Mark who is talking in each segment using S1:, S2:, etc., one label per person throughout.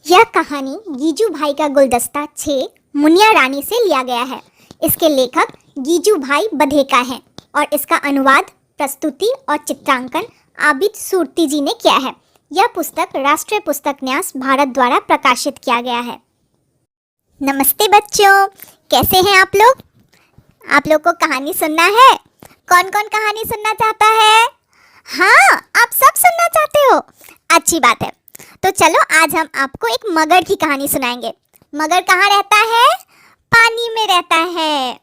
S1: यह कहानी गीजू भाई का गुलदस्ता 6 मुनिया रानी से लिया गया है। इसके लेखक गीजू भाई बधेका हैं और इसका अनुवाद, प्रस्तुति और चित्रांकन आबिद सूरती जी ने किया है। यह पुस्तक राष्ट्रीय पुस्तक न्यास भारत द्वारा प्रकाशित किया गया है। नमस्ते बच्चों, कैसे हैं आप लोग? आप लोग को कहानी सुनना है? कौन कौन कहानी सुनना चाहता है? हाँ, आप सब सुनना चाहते हो, अच्छी बात है। तो चलो आज हम आपको एक मगर की कहानी सुनाएंगे। मगर कहाँ रहता है? पानी में रहता है।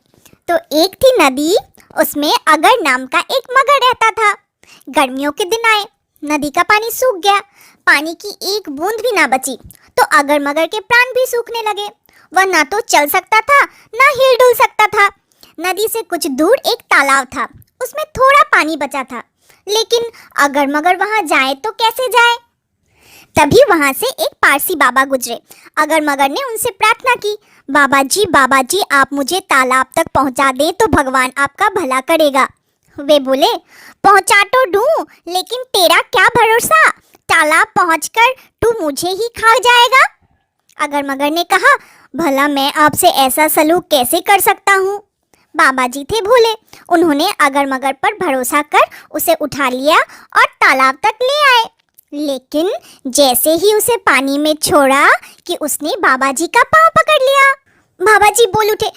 S1: तो एक थी नदी, उसमें अगर नाम का एक मगर रहता था। गर्मियों के दिन आए, नदी का पानी सूख गया, पानी की एक बूंद भी ना बची। तो अगर मगर के प्राण भी सूखने लगे। वह ना तो चल सकता था, ना हिल डुल सकता था। नदी से कुछ दूर एक तालाब था, उसमें थोड़ा पानी बचा था। लेकिन अगर मगर वहां जाए तो कैसे जाए? तभी वहां से एक पारसी बाबा गुजरे। अगर मगर ने उनसे प्रार्थना की, बाबा जी, आप मुझे तालाब तक पहुंचा दें तो भगवान आपका भला करेगा। वे बोले, पहुंचा तो दूं, लेकिन तेरा क्या भरोसा, तालाब पहुंचकर तू मुझे ही खा जाएगा। अगर मगर ने कहा, भला मैं आपसे ऐसा सलूक कैसे कर सकता हूँ? बाबा जी थे भोले, उन्होंने अगर मगर पर भरोसा कर उसे उठा लिया और तालाब तक ले आए। लेकिन जैसे ही उसे पानी में छोड़ा कि उसने बाबा जी का पांव पकड़ लिया। बाबा जी बोल उठे,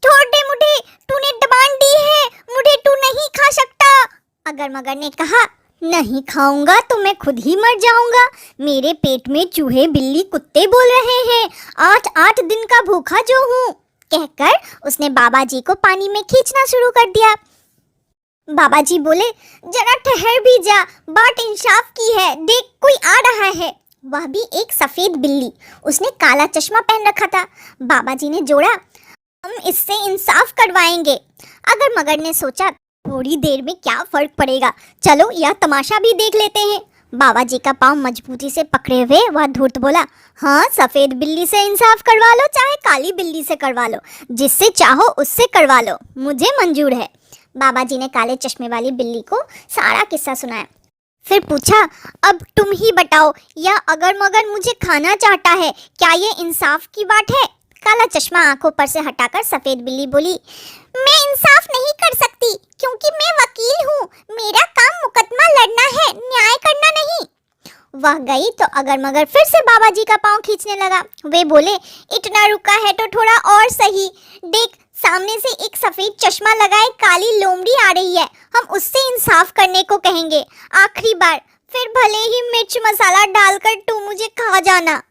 S1: छोड़ दे मुझे, तूने दबान दी है, मुझे तू नहीं खा सकता। अगर मगर ने कहा, नहीं खाऊंगा तो मैं खुद ही मर जाऊंगा। मेरे पेट में चूहे बिल्ली कुत्ते बोल रहे हैं, 8 दिन का भूखा जो हूँ। कहकर उसने बाबा जी को पानी में खींचना शुरू कर दिया। बाबा जी बोले, जरा ठहर भी जा, बात इंसाफ की है, देख कोई आ रहा है। वह भी एक सफेद बिल्ली, उसने काला चश्मा पहन रखा था। बाबा जी ने जोड़ा, हम इससे इंसाफ करवाएंगे। अगर मगर ने सोचा, थोड़ी देर में क्या फर्क पड़ेगा, चलो यह तमाशा भी देख लेते हैं। बाबा जी का पांव मजबूती से पकड़े हुए वह धूर्त बोला, हाँ, सफेद बिल्ली से इंसाफ करवा लो, चाहे काली बिल्ली से करवा लो, जिससे चाहो उससे करवा लो, मुझे मंजूर है। बाबा जी ने काले चश्मे वाली बिल्ली को सारा किस्सा सुनाया। फिर पूछा, अब तुम ही बताओ, यह अगर मगर मुझे खाना चाहता है, क्या ये इंसाफ की बात है? काला चश्मा आंखों पर से हटाकर सफेद बिल्ली बोली, मैं इंसाफ नहीं कर सकती, क्योंकि मैं वकील हूँ। मेरा काम मुकदमा लड़ना है, न्याय करना नहीं। वह गई तो अगर मगर फिर से बाबा जी का पांव खींचने लगा। वे बोले, इतना रुका है तो थोड़ा और सही, देख सामने से एक सफेद चश्मा लगाए काली लोमड़ी आ रही है, हम उससे इंसाफ करने को कहेंगे, आखिरी बार, फिर भले ही मिर्च मसाला डालकर तू मुझे खा जाना।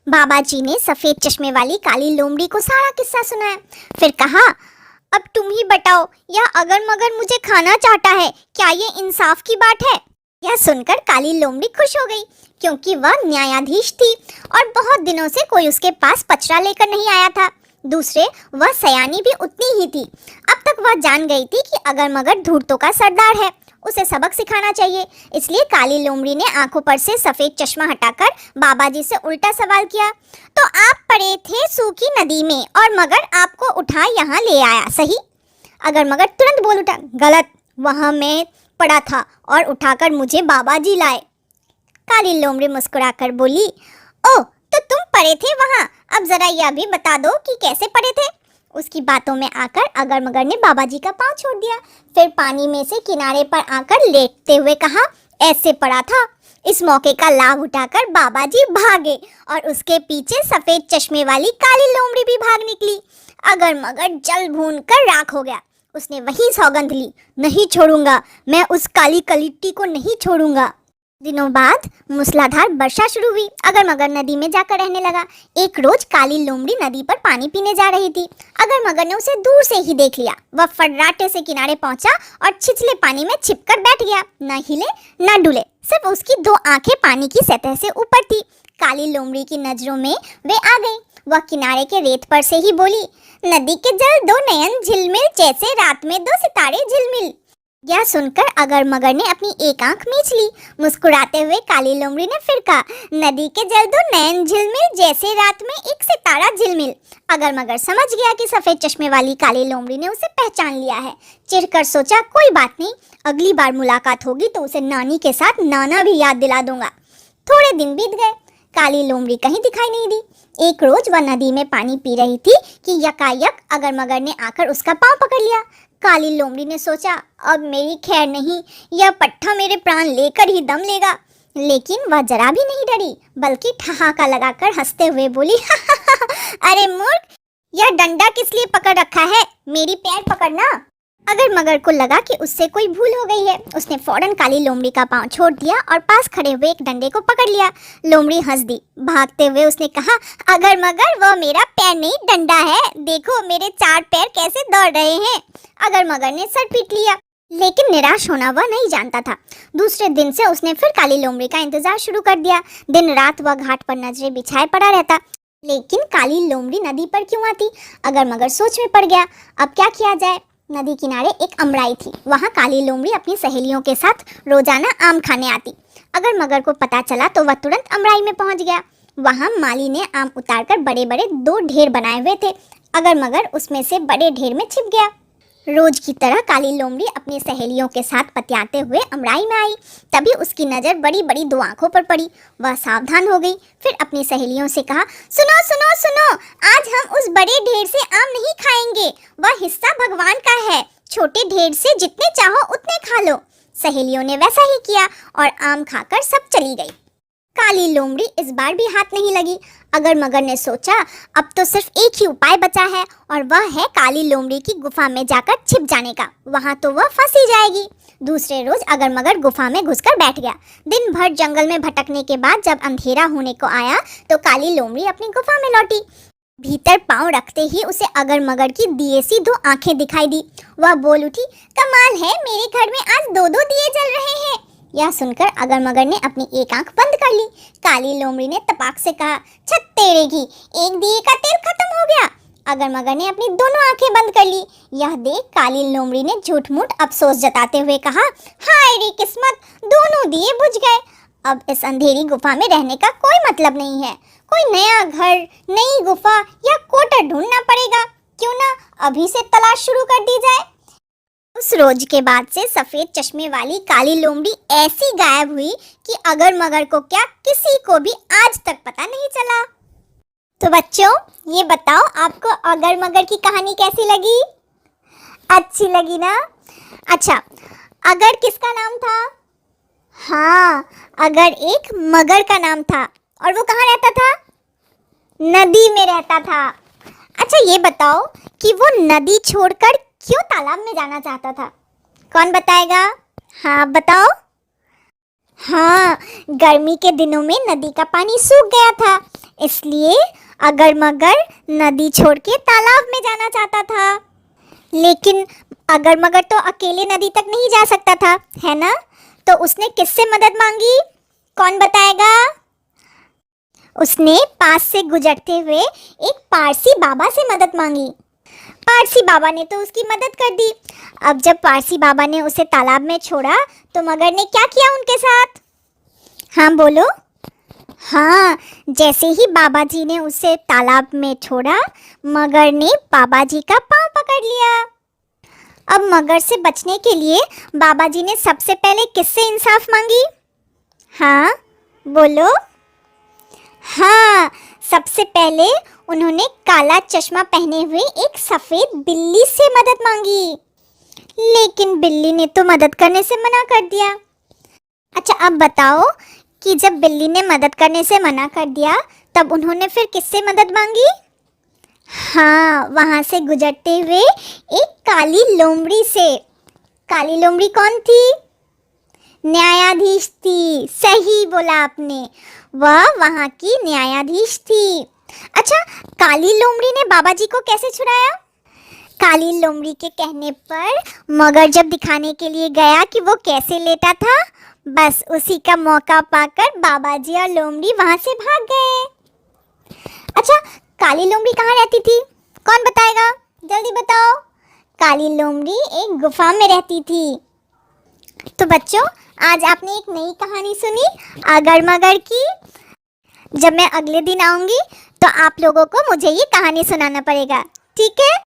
S1: बाबा जी ने सफेद चश्मे वाली काली लोमड़ी को सारा किस्सा सुनाया। फिर कहा, अब तुम ही बताओ, यह अगर मगर मुझे खाना चाहता है, क्या ये इंसाफ की बात है? यह सुनकर काली लोमड़ी खुश हो गई, क्योंकि वह न्यायाधीश थी और बहुत दिनों से कोई उसके पास पचड़ा लेकर नहीं आया था। दूसरे, वह सयानी भी उतनी ही थी। अब तक वह जान गई थी कि अगर मगर धूर्तों का सरदार है, उसे सबक सिखाना चाहिए। इसलिए काली लोमड़ी ने आंखों पर से सफेद चश्मा हटाकर बाबा जी से उल्टा सवाल किया, तो आप पड़े थे सूखी नदी में और मगर आपको उठा यहाँ ले आया, सही? अगर मगर तुरंत बोल उठा, गलत, वहाँ मैं पड़ा था और उठाकर मुझे बाबा जी लाए। काली लोमड़ी मुस्कुराकर बोली, ओह, तो तुम पड़े थे वहाँ, अब जरा यह भी बता दो कि कैसे पड़े थे? उसकी बातों में आकर अगर मगर ने बाबा जी का पांव छोड़ दिया। फिर पानी में से किनारे पर आकर लेटते हुए कहा, ऐसे पड़ा था। इस मौके का लाभ उठाकर बाबा जी भागे और उसके पीछे सफेद चश्मे वाली काली लोमड़ी भी भाग निकली। अगर मगर जल भून कर राख हो गया। उसने वही सौगंध ली, नहीं छोड़ूंगा, मैं उस काली कलिट्टी को नहीं छोड़ूंगा। दिनों बाद मूसलाधार वर्षा शुरू हुई। अगर मगर नदी में जाकर रहने लगा। एक रोज काली लोमड़ी नदी पर पानी पीने जा रही थी। अगर मगर ने उसे दूर से ही देख लिया। वह फर्राटे से किनारे पहुंचा और छिछले पानी में छिपकर बैठ गया, न हिले न डुले, सिर्फ उसकी 2 आंखें पानी की सतह से ऊपर थी। काली लोमड़ी की नजरों में वे आ गई। वह किनारे के रेत पर से ही बोली, नदी के जल 2 नयन झिलमिल, जैसे रात में 2 सितारे झिलमिल। यह सुनकर अगर मगर ने अपनी एक आंख मीच ली। मुस्कुराते हुए काली लोमड़ी ने फिर कहा, नदी के जल 2 नयन झिलमिल, जैसे रात में एक सितारा झिलमिल। अगर मगर समझ गया कि सफेद चश्मे वाली काली लोमड़ी ने उसे पहचान लिया है। चिढ़कर सोचा, कोई बात नहीं, अगली बार मुलाकात होगी तो उसे नानी के साथ नाना भी याद दिला दूंगा। थोड़े दिन बीत गए। काली लोमड़ी कहीं दिखाई नहीं दी। एक रोज वह नदी में पानी पी रही थी कि यकायक अगरमगर ने आकर उसका पांव पकड़ लिया। काली लोमड़ी ने सोचा, अब मेरी खैर नहीं, यह पट्ठा मेरे प्राण लेकर ही दम लेगा। लेकिन वह जरा भी नहीं डरी, बल्कि ठहाका लगाकर हंसते हुए बोली, अरे मूर्ख, यह डंडा किस लिए पकड़ रखा है? मेरी पैर पकड़ना। अगरमगर को लगा कि उससे कोई भूल हो गई है। उसने फौरन काली लोमड़ी का पांव छोड़ दिया और पास खड़े हुए एक डंडे को पकड़ लिया। लोमड़ी हंस दी। भागते हुए उसने कहा, अगरमगर, वह मेरा पैर नहीं, डंडा है। देखो मेरे 4 पैर कैसे दौड़ रहे हैं। अगरमगर ने सर पीट लिया, लेकिन निराश होना वह नहीं जानता था। दूसरे दिन से उसने फिर काली लोमड़ी का इंतजार शुरू कर दिया। दिन रात वह घाट पर नजरें बिछाए पड़ा रहता, लेकिन काली लोमड़ी नदी पर क्यों आती? अगरमगर सोच में पड़ गया, अब क्या किया जाए। नदी किनारे एक अमराई थी। वहाँ काली लोमड़ी अपनी सहेलियों के साथ रोजाना आम खाने आती। अगरमगर को पता चला तो वह तुरंत अमराई में पहुँच गया। वहाँ माली ने आम उतारकर बड़े बड़े 2 ढेर बनाए हुए थे। अगरमगर उसमें से बड़े ढेर में छिप गया। रोज की तरह काली लोमड़ी अपनी सहेलियों के साथ पतियाते हुए अमराई में आई। तभी उसकी नज़र बड़ी बड़ी 2 आंखों पर पड़ी। वह सावधान हो गई। फिर अपनी सहेलियों से कहा, सुनो सुनो सुनो, आज हम उस बड़े ढेर से आम नहीं खाएंगे। वह हिस्सा भगवान का है। छोटे ढेर से जितने चाहो उतने खा लो। सहेलियों ने वैसा ही किया और आम खाकर सब चली गई। काली लोमड़ी इस बार भी हाथ नहीं लगी। अगरमगर ने सोचा, अब तो सिर्फ एक ही उपाय बचा है, और वह है काली लोमड़ी की गुफा में जाकर छिप जाने का। वहां तो वह फंस ही जाएगी। दूसरे रोज अगरमगर गुफा में घुसकर बैठ गया। दिन भर जंगल में भटकने के बाद जब अंधेरा होने को आया तो काली लोमड़ी अपनी गुफा में लौटी। भीतर पांव रखते ही उसे अगरमगर की दिए सी 2 आंखें दिखाई दी। वह बोल उठी, कमाल है, मेरे घर में आज 2-2 दिए जल रहे हैं। यह सुनकर अगरमगर ने अपनी एक आंख बंद कर ली। काली लोमड़ी ने तपाक से कहा, छत तेरे की, एक दिए का तेल खत्म हो गया। अगरमगर ने अपनी दोनों आंखें बंद कर ली। यह देख काली लोमड़ी ने झूठ मूठ अफसोस जताते हुए कहा, हाय रे किस्मत, दोनों दिए बुझ गए। अब इस अंधेरी गुफा में रहने का कोई मतलब नहीं है। कोई नया घर, नई गुफा या क्वार्टर ढूंढना पड़ेगा। क्यों ना अभी से तलाश शुरू कर दी जाए। उस रोज के बाद से सफेद चश्मे वाली काली लोमड़ी ऐसी गायब हुई कि अगरमगर को क्या, किसी को भी आज तक पता नहीं चला। तो बच्चों, ये बताओ आपको अगरमगर की कहानी कैसी लगी? अच्छी लगी ना? अच्छा, अगर किसका नाम था? हाँ, अगर एक मगर का नाम था। और वो कहाँ रहता था? नदी में रहता था। अच्छा, ये बताओ कि वो नदी छोड़कर क्यों तालाब में जाना चाहता था? कौन बताएगा? हाँ बताओ। हाँ, गर्मी के दिनों में नदी का पानी सूख गया था, इसलिए अगरमगर नदी छोड़ के तालाब में जाना चाहता था। लेकिन अगरमगर तो अकेले नदी तक नहीं जा सकता था, है ना? तो उसने किससे मदद मांगी? कौन बताएगा? उसने पास से गुजरते हुए एक पारसी बाबा से मदद मांगी। पारसी बाबा ने तो उसकी मदद कर दी। अब जब पारसी बाबा ने उसे तालाब में छोड़ा तो मगर ने क्या किया उनके साथ? हाँ बोलो। हाँ, जैसे ही बाबा जी ने उसे तालाब में छोड़ा, मगर ने बाबा जी का पांव पकड़ लिया। अब मगर से बचने के लिए बाबा जी ने सबसे पहले किससे इंसाफ मांगी? हाँ बोलो। हाँ, सबसे पहले उन्होंने काला चश्मा पहने हुए एक सफेद बिल्ली से मदद मांगी, लेकिन बिल्ली ने तो मदद करने से मना कर दिया। अच्छा, अब बताओ कि जब बिल्ली ने मदद करने से मना कर दिया तब उन्होंने फिर किससे मदद मांगी? हाँ, वहाँ से गुजरते हुए एक काली लोमड़ी से। काली लोमड़ी कौन थी? न्यायाधीश थी। सही बोला आपने, वह वहाँ की न्यायाधीश थी। अच्छा, काली लोमड़ी ने बाबा जी को कैसे छुड़ाया? काली लोमड़ी के कहने पर मगर जब दिखाने के लिए गया कि वो कैसे लेटा था, बस उसी का मौका पाकर बाबा जी और लोमड़ी वहाँ से भाग गए। अच्छा, काली लोमड़ी कहाँ रहती थी? कौन बताएगा? जल्दी बताओ। काली लोमड़ी एक गुफा में रहती थी। तो बच्चों, आज आपने एक नई कहानी सुनी अगरमगर की। जब मैं अगले दिन आऊँगी तो आप लोगों को मुझे ये कहानी सुनाना पड़ेगा, ठीक है?